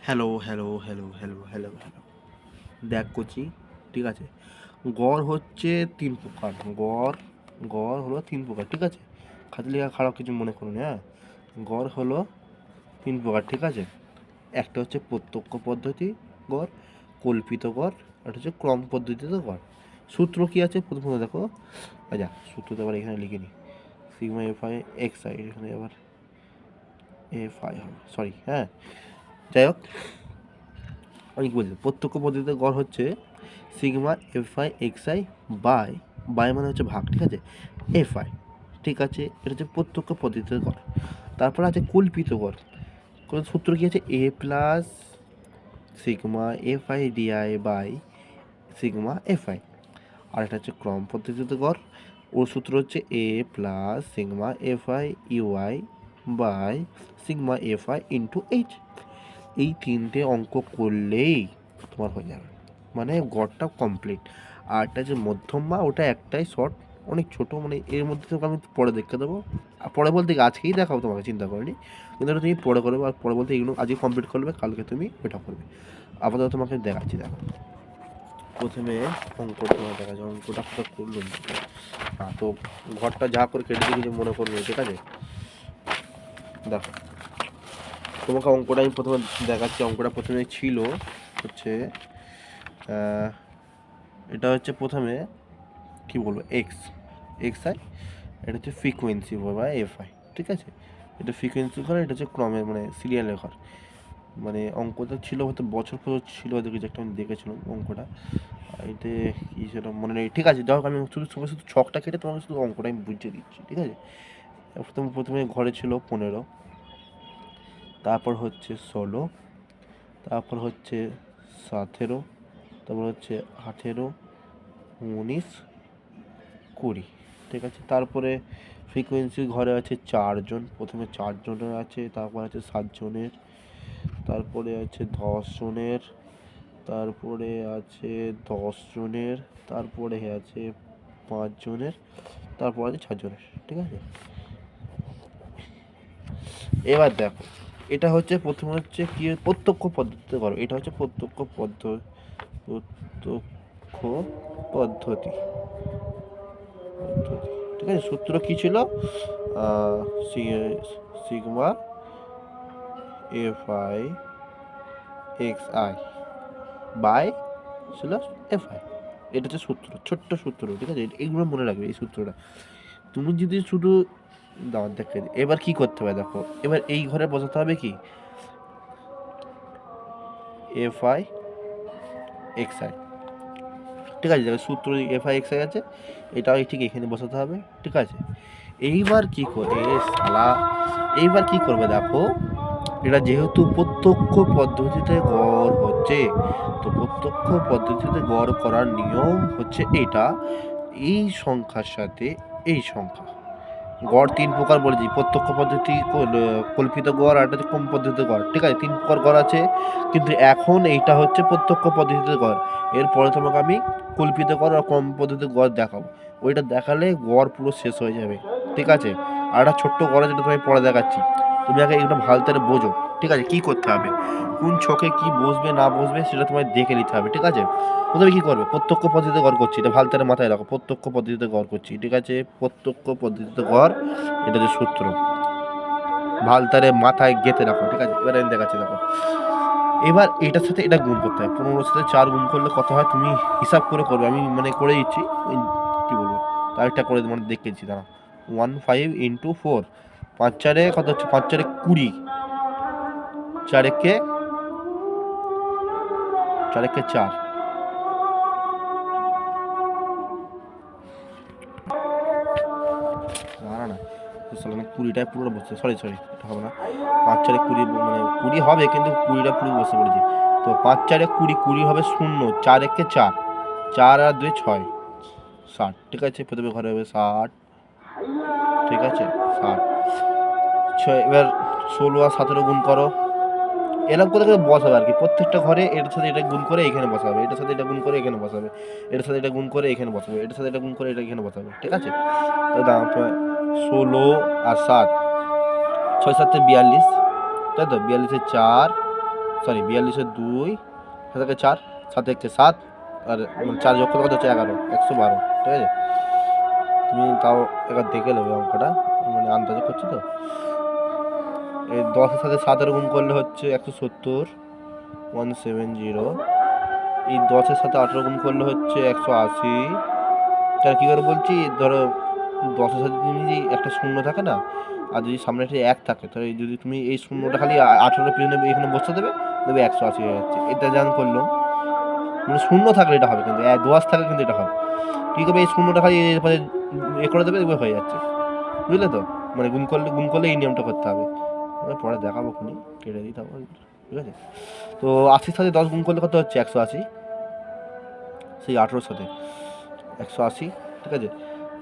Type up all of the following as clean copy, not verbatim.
Hello, hello, hello, hello, hello, hello. দেখ কচি, ঠিক আছে? গড় হচ্ছে ৩ প্রকার। গড় গড় হলো ৩ প্রকার, ঠিক আছে? খাতা লেখা খারাপ কিছু মনে করো না, হ্যাঁ? গড় হলো ৩ প্রকার, ঠিক আছে? একটা হচ্ছে প্রত্যক্ষ পদ্ধতি গড়, কল্পিত গড়, আর হচ্ছে ক্রম পদ্ধতিতে গড়। সূত্র কি আছে? প্রথমে দেখো, আচ্ছা সূত্র তো আবার এখানে লিখে নিই। সিগমা এফআই এক্স আই, এখানে আবার এফআই হবে, সরি, হ্যাঁ? যাই হোক, আমি কি বলছি, প্রত্যক্ষ পদ্ধতিতে গড় হচ্ছে sigma FI XI bye bye মানে হচ্ছে ভাগ, ঠিক আছে? এফআই, ঠিক আছে? এটা হচ্ছে প্রত্যক্ষ পদ্ধতিতে গড়। তারপর আছে কল্পিত গড়। কোন সূত্র কি আছে? A plus sigma f i d i by sigma f i. আর এটা হচ্ছে ক্রম পদ্ধতিতে গড়। ওর সূত্র হচ্ছে A plus sigma f i u i by sigma f i into h. এই তিনটে অঙ্ক করলেই তোমার হয়ে যাবে, মানে গড়টা কমপ্লিট। আর একটা যে মধ্যমা, ওটা একটাই শর্ট, অনেক ছোট, মানে এর মধ্যে তোকে আমি পরে দেখতে দেবো। আর পরে বলতে কি আজকেই দেখাবো তোমাকে, চিন্তা করিনি, কিন্তু এটা তুমি পরে করবে। আর পরে বলতে এগুলো আজকে কমপ্লিট করবে, কালকে তুমি ওটা করবে। আপাতত তোমাকে দেখাচ্ছি, দেখো। প্রথমে অঙ্কটা তোমার দেখা যায়, অঙ্কটা কোথাও করলাম। হ্যাঁ, তো ঘরটা যা করে কেটে দিয়ে কিছু মনে করবে, ঠিক আছে? দেখো, তোমাকে অঙ্কটা আমি প্রথমে দেখাচ্ছি। অঙ্কটা প্রথমে ছিল হচ্ছে এটা হচ্ছে প্রথমে কি বলবো, এক্স এক্স আই, এটা হচ্ছে ফ্রিকোয়েন্সি বা এফআই, ঠিক আছে? এটা ফ্রিকোয়েন্সি ঘর, এটা হচ্ছে ক্রমের মানে সিরিয়ালের ঘর। মানে অঙ্কটা ছিল হয়তো বছর ছিল হয়তো কিছু একটা, আমি দেখেছিলাম অঙ্কটা। এতে কী সেটা মনে নেই, ঠিক আছে? যাই হোক, আমি শুধু শুধু ছকটা কেটে তোমাকে শুধু অঙ্কটা আমি বুঝিয়ে দিচ্ছি, ঠিক আছে? প্রথমে ঘরে ছিল 15, তারপর হচ্ছে 16, তারপর হচ্ছে 17, তারপর হচ্ছে 18, 19, 20, ঠিক আছে? তারপরে ফ্রিকোয়েন্সি ঘরে আছে 4 জন, প্রথমে 4 জনের আছে, তারপর আছে 7 জনের, তারপরে আছে 10 জনের, তারপরে আছে 10 জনের, তারপরে আছে 5 জনের, তারপর আছে 4 জনের, ঠিক আছে? এবার দেখো, এটা হচ্ছে প্রথমে হচ্ছে কি, প্রত্যক্ষ পদ্ধতিতে করো। এটা হচ্ছে প্রত্যক্ষ পদ্ধতি, ঠিক আছে? সূত্র কি ছিল? Sigma f i x i by ছিল এফ আই। এটা হচ্ছে সূত্র, ছোট্ট সূত্র, ঠিক আছে? এইগুলো মনে রাখবে, এই সূত্রটা। তুমি যদি শুধু দাও, দেখে এবার কি করতে হবে দেখো। এবার এই ঘরে বসাতে হবে কি, এফ আই এক্স আই, ঠিক আছে? সূত্র এফ আই এক্স আই আছে, এটাও ঠিক এখানে বসাতে হবে, ঠিক আছে? এইবার কি করে শালা, এইবার কি করবে দেখো, এটা যেহেতু প্রত্যক্ষ পদ্ধতিতে গড় হচ্ছে, তো প্রত্যক্ষ পদ্ধতিতে গড় করার নিয়ম হচ্ছে এটা, এই সংখ্যার সাথে এই সংখ্যা। গড় 3 প্রকার বলেছি, প্রত্যক্ষ পদ্ধতি, কল্পিত গড়, আর একটা ক্রম পদ্ধতিতে গড়, ঠিক আছে? 3 প্রকার গড় আছে, কিন্তু এখন এইটা হচ্ছে প্রত্যক্ষ পদ্ধতিতে গড়। এরপরে তোমাকে আমি কল্পিত গড় আর ক্রম পদ্ধতিতে গড় দেখাবো। ওইটা দেখালে গড় পুরো শেষ হয়ে যাবে, ঠিক আছে? আর একটা ছোট্ট গড়, যেটা তোমায় পরে দেখাচ্ছি। তুমি আগে এটা ভালো করে বোঝো, ঠিক আছে? কি করতে হবে, কোন ছকে কি বসবে না বসবে সেটা তোমায় দেখে নিতে হবে, ঠিক আছে? প্রথমে কি করবে, প্রত্যক্ষ পদ্ধতিতে গড় করছি, এটা ভালো করে মাথায় রাখো। প্রত্যক্ষ পদ্ধতিতে গড় করছি, ঠিক আছে? প্রত্যক্ষ পদ্ধতিতে গড়, এটা যে সূত্র ভালতারে মাথায় গেঁথে রাখো, ঠিক আছে? এবার আমি দেখাচ্ছি, দেখো। এবার এটার সাথে এটা গুণ করতে হয়, 15 সাথে 4 গুণ করলে কত হয় তুমি হিসাব করে করবে, আমি মানে করে দিচ্ছি। কি বলবো, তার একটা করে মানে দেখেছি, দাঁড়া। 15 ইন্টু 4, 5 4 কত হচ্ছে, 5 4 20, 4 একে 4 একে 4, না না, 20টায় পুরো বসছে, সরি সরি, এটা হবে না। 5 4 20, মানে 20 হবে, কিন্তু 20টা পুরো বসে পড়েছে। তো 5 4 20, 20 হবে 0, 4 একে 4, 4 আর 2 6, 60, ঠিক আছে? প্রথমে ঘরে হবে 60, ঠিক আছে? 60, এবার 16 আর 17 গুণ করো, এরকম করে বসাবে আর কি। প্রত্যেকটা ঘরে এটার সাথে এটা গুণ করে এখানে বসাবে, এটার সাথে এটা গুণ করে এখানে বসাবে, এটার সাথে এটা গুণ করে এখানে বসাবে, এটার সাথে এটা গুণ করে এটা এখানে বসাবে, ঠিক আছে? তো দাম 16 আর 7, 6 7 42, তাই তো? 42 4, সরি 42-এর 2, 7 4, 7 1 7, আর মানে 4 যোগ করলে কত হচ্ছে 11, 112, ঠিক আছে। তুমি তাও একবার দেখে নেবে অঙ্কটা, মানে আন্দাজে করছি তো। এই 10-এর সাথে 7-এর গুণ করলে হচ্ছে 170, 170। এই 10-এর সাথে 18 গুণ করলে হচ্ছে 180। তাহলে কী করে বলছি, ধরো 10-এর সাথে তুমি যদি একটা শূন্য থাকে না, আর যদি সামনে একটা 1 থাকে, তাহলে যদি তুমি এই শূন্যটা খালি 18 পিছনে এখানে বসতে দেবে, দেখবে 180 হয়ে যাচ্ছে। এটা যেমন করলাম, মানে শূন্য থাকলে এটা হবে, কিন্তু 10 থাকলে কিন্তু এটা হবে। কী করবে, এই শূন্যটা খালি এ করে দেবে, দেখবে হয়ে যাচ্ছে, বুঝলে তো। মানে গুণ করলে এই নিয়মটা করতে হবে। পরে দেখাবো, খুনি কেটে দিই তারপর, ঠিক আছে। তো 80-র সাথে 10 গুণ করলে কত হচ্ছে 180, সেই 18-র সাথে 180, ঠিক আছে।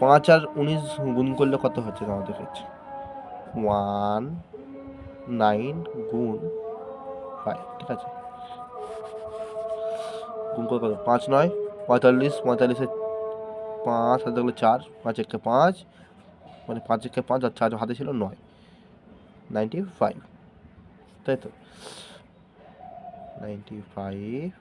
5 আর 19 গুণ করলে কত হচ্ছে তাও দেখাচ্ছি, 19 গুণ 5, ঠিক আছে। গুণ করে কত, 5 9 45, 45-এর 5 হাতে থাকলে 4, 5 1 5, মানে 5 1 5, আর 4 হাতে ছিল 9, 95, তাই তো। 95,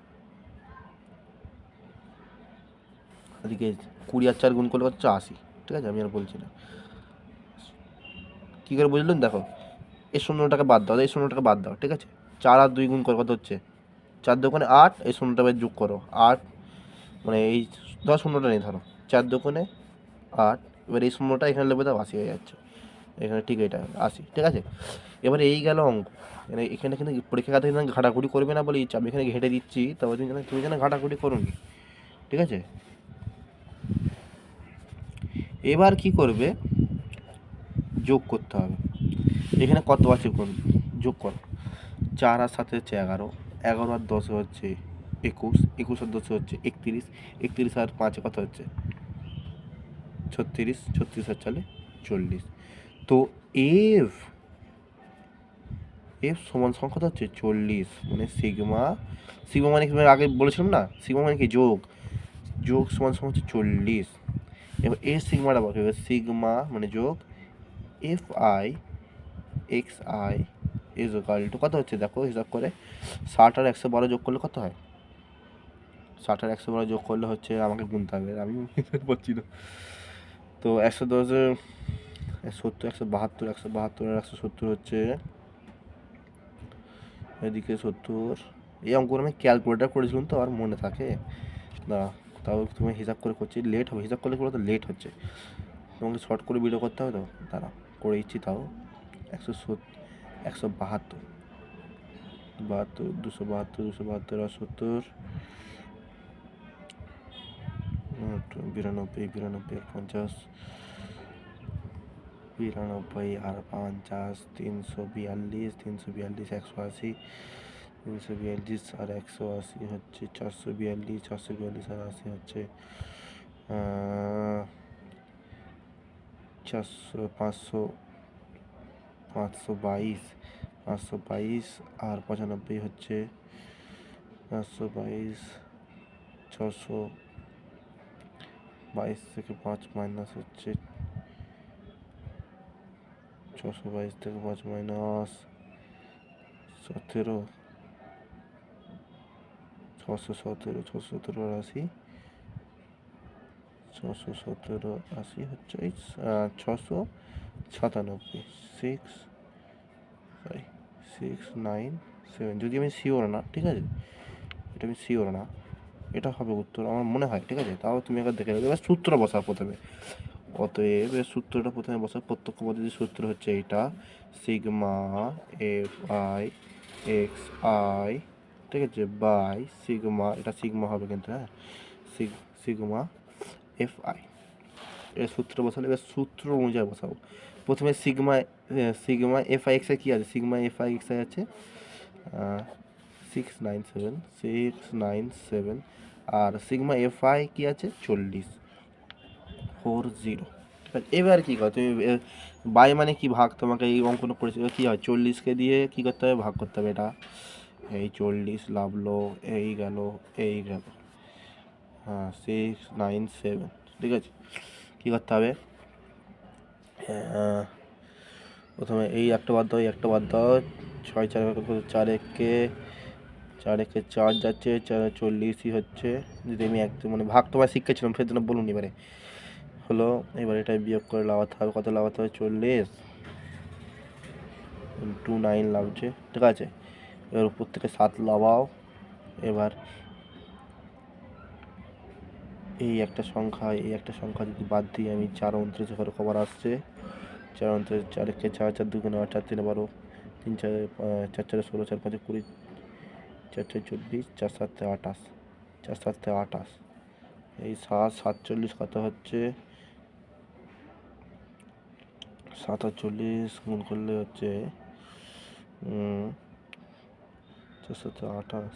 এদিকে 20 আর 4 গুণ করলে কত হচ্ছে 80, ঠিক আছে। আমি আর বলছি না, কী করে বুঝলেন, দেখো এই শূন্যটাকে বাদ দাও, এই শূন্যটাকে বাদ দাও, ঠিক আছে। 4 আর 2 গুণ করে কত হচ্ছে 4 দোকানে 8, এই শূন্যটা যোগ করো 8, মানে এই ধর শূন্যটা নেই, ধরো 4 দোকানে 8, এবার এই শূন্যটা এখানে লেবে দাও, 80 হয়ে যাচ্ছে এখানে, ঠিক এটা 80, ঠিক আছে। এবারে এই গেল অঙ্ক। মানে এখানে কিন্তু পরীক্ষা খাতে ঘাটাঘুটি করবে না বলে আমি এখানে ঘেঁটে দিচ্ছি, তবে তুমি যেন ঘাটাঘুটি করো নি, ঠিক আছে। এবার কি করবে, যোগ করতে হবে। এখানে কত আছে কোন, যোগ করো। 4 আর 7 হচ্ছে 11, 11 আর 10 হচ্ছে 21, 21 আর 10 হচ্ছে 31, 31 আর 5 কত হচ্ছে 36, 36 আর 4 40। তো এফ সমান সংখ্যা কত হচ্ছে 40, মানে সিগমা, সিগমা মানে কি আগে বলেছিলাম না, সিগমা মানে কি যোগ, যোগ সমান সংখ্যা হচ্ছে 40। এবার এর সিগমাটা বলতে হবে, সিগমা মানে যোগ F i x I is equal to কত হচ্ছে, দেখো হিসাব করে 60 আর 112 যোগ করলে কত হয়, 60 আর 112 যোগ করলে হচ্ছে, আমাকে গুনতে হবে, আমি পারছি না। তো 110, 70, 172, 172 আর 170 হচ্ছে, এদিকে 70। এই অঙ্কগুলো আমি ক্যালকুলেটার করেছিলাম তো, আর মনে থাকে না, তাও তুমি হিসাব করে করছি, লেট হবে, হিসাব করলে তো লেট হচ্ছে, তোমাকে শর্ট করে ভিডিও করতে হবে তো, তারা করে দিচ্ছি। তাও 172, 272, 272 আর 70, 92, 92 আর 50, 92 আর 50, 342, 342, 180, 342 আর 180 হচ্ছে 442, 442 আর 80 হচ্ছে 400, 500, 522, 522 আর 95 হচ্ছে 522, 622 থেকে 5 মাইনাস হচ্ছে 622 থেকে 5 মাইনাস 17, 617, 617 আর 80, 617 80 হচ্ছে 697, 697, যদি আমি শিওর না, ঠিক আছে, এটা আমি শিওর না, এটা হবে উত্তর আমার মনে হয়, ঠিক আছে। তাও তুমি একবার দেখে নেবে। এবার সূত্র বসাও প্রথমে, অতএব সূত্রটা প্রথমে বসাও, প্রত্যক্ষ পদ্ধতির সূত্র হচ্ছে এইটা, sigma f i x I, ঠিক আছে, বাই সিগমা, এটা সিগমা হবে কিন্তু, হ্যাঁ, সিগমা এফ আই, এর সূত্র বসালে, এবার সূত্র অনুযায়ী বসাবো। প্রথমে sigma f i x i কী আছে, sigma f i x i আছে 697, আর সিগমা এফ আই কী আছে 40, 40, ঠিক আছে। এবার কী করো তুমি, বাই মানে কি ভাগ, তোমাকে এই অঙ্কন করেছিল কী হয়, 40কে দিয়ে কী করতে হবে, ভাগ করতে হবে, এটা এই 40 লাভলো, এই গেল, হ্যাঁ 697, ঠিক আছে। কী করতে হবে, প্রথমে এই একটা বাদ দাও, এই একটা বাদ দাও, 6 4 4 একে 4 একে 4 যাচ্ছে, 4 40ই হচ্ছে। যদি আমি একদম মানে ভাগ তোমার শিখেছিলাম সেই জন্য বলুন। এবারে হলো, এবার এটা বিয়োগ করে লাগাতে হবে। কত লাগাতে হবে? 40 ইন্টু 9 লাগছে, ঠিক আছে। এবার উপর থেকে 7 লাগাও। এবার এই একটা সংখ্যা যদি বাদ দিই আমি, 4 29 ঘরে কবার আসছে? 4 29, 4 একে 4, 4 দুগুণে 8, 4 3 12, 3 4 4 4 16, 4 5 20, 4 4 24, 4 7 28, 4 7 28। এই 7 47 কত হচ্ছে? 47 গুণ করলে হচ্ছে 4 7 28,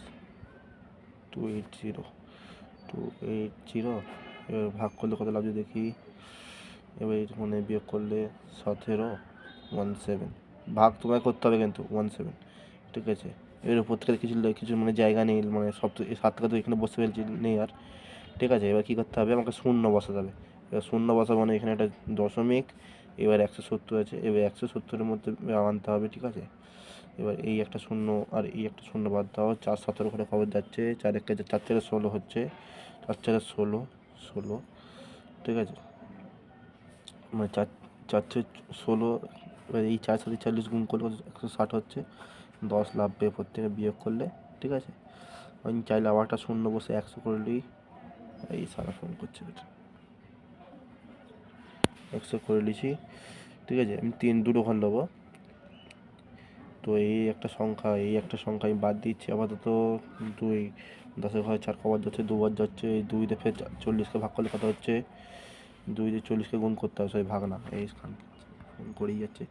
280, 280। এবার ভাগ করলে কত লাগছে দেখি। এবার মানে বিয়োগ করলে 17, 17। ভাগ তোমায় করতে হবে কিন্তু 17, ঠিক আছে। এর উপর থেকে কিছু মানে জায়গা নেই, মানে সব তো 7 টাকা তো এখানে বসতে ফেলছি নেই আর, ঠিক আছে। এবার কী করতে হবে? আমাকে শূন্য বসাতে হবে। এবার শূন্য বসাবো মানে এখানে একটা দশমিক, এবার 170 আছে, এবার 170-এর মধ্যে আনতে হবে, ঠিক আছে। এবার এই একটা শূন্য আর এই একটা শূন্য বাদ দাও। 4 17 করে খবর যাচ্ছে, 4 1 4 4 16 হচ্ছে, 4 4 16, 16, ঠিক আছে। মানে 4 4 16। এবার এই 4 7 40 গুণ করলে 160 হচ্ছে। 10 লাভবে এরপর থেকে বিয়োগ করলে, ঠিক আছে। আমি চাইলে আবার একটা শূন্য বসে 100 করলেই, এই সারা ফোন করছে এটা, 100 করে নিয়েছি, ঠিক আছে। আমি দুটো ঘর নেবো। তো এই একটা সংখ্যা আমি বাদ দিচ্ছি আপাতত। 2, 10-এর ঘরে 4 কবার যাচ্ছে? 2বার যাচ্ছে। এই 2 দিয়ে ফের 40কে ভাগ করলে কত হচ্ছে? 2 দিয়ে 40কে গুণ করতে হবে, সরি ভাগ না, এই ফোন করেই যাচ্ছে।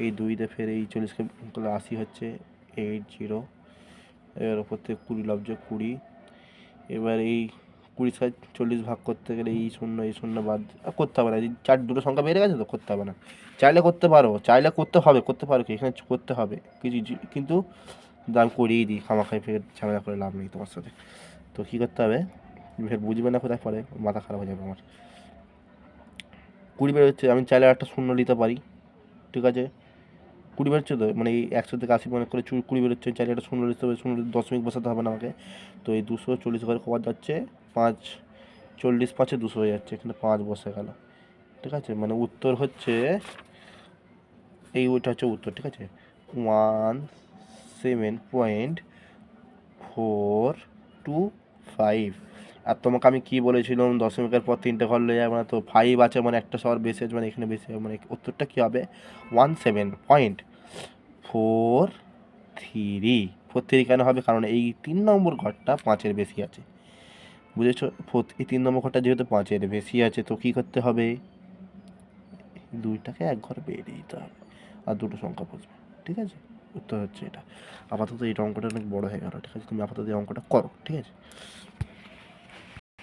এই 2 দিয়ে ফের এই 40কে গুণ করলে 80 হচ্ছে, 80। এবার ওপর থেকে 20 লাভছে, 20। এবার এই 20 সাথে 40 ভাগ করতে গেলে এই শূন্য বাদ করতে হবে না। এই দুটো সংখ্যা বেড়ে গেছে তো, করতে হবে না। চাইলে করতে পারো, চাইলে করতে পারো কি এখানে করতে হবে কিছু, কিন্তু আমি করিয়ে দিই, খামাখাই ফের ঝামেলা করে লাভ নেই তোমার সাথে। তো কী করতে হবে? ফের বুঝবে না কোথায় পরে, মাথা খারাপ হয়ে যাবে আমার। 20 বেরোচ্ছে, আমি চাইলে একটা শূন্য নিতে পারি, ঠিক আছে। 20 বেরোচ্ছে তো, মানে এই 100 থেকে 80 মনে করে 20 বেরোচ্ছে, চাইলে একটা শূন্য নিতে হবে, শূন্য দশমিক বসাতে হবে না আমাকে। তো এই 240 ঘরে কবার যাচ্ছে? 5, 40 5-এ 200 হয়ে যাচ্ছে, এখানে 5 বসে গেল, ঠিক আছে। মানে উত্তর হচ্ছে ওইটা হচ্ছে উত্তর, ঠিক আছে। 17.425। আর তোমাকে আমি কি বলেছিলাম? দশমিকের পর 3টে ঘর লয়ে যাবে না তো, 5 আছে মানে একটা শহর বেশি আছে, মানে এখানে বেশি হবে, মানে উত্তরটা কী হবে? 17.43 কেন হবে? কারণ এই 3 নম্বর ঘরটা 5-এর বেশি আছে, বুঝেছো? এই 3 নম্বর ঘরটা যেহেতু 5-এর বেশি আছে, তো কী করতে হবে? 2টাকে এক ঘর বেরিয়ে দিতে হবে, আর দুটো সংখ্যা বসবে, ঠিক আছে। উত্তর হচ্ছে এটা। আপাতত এই অঙ্কটা অনেক বড় হয়ে গেল, ঠিক আছে। তুমি আপাতত এই অঙ্কটা করো, ঠিক আছে।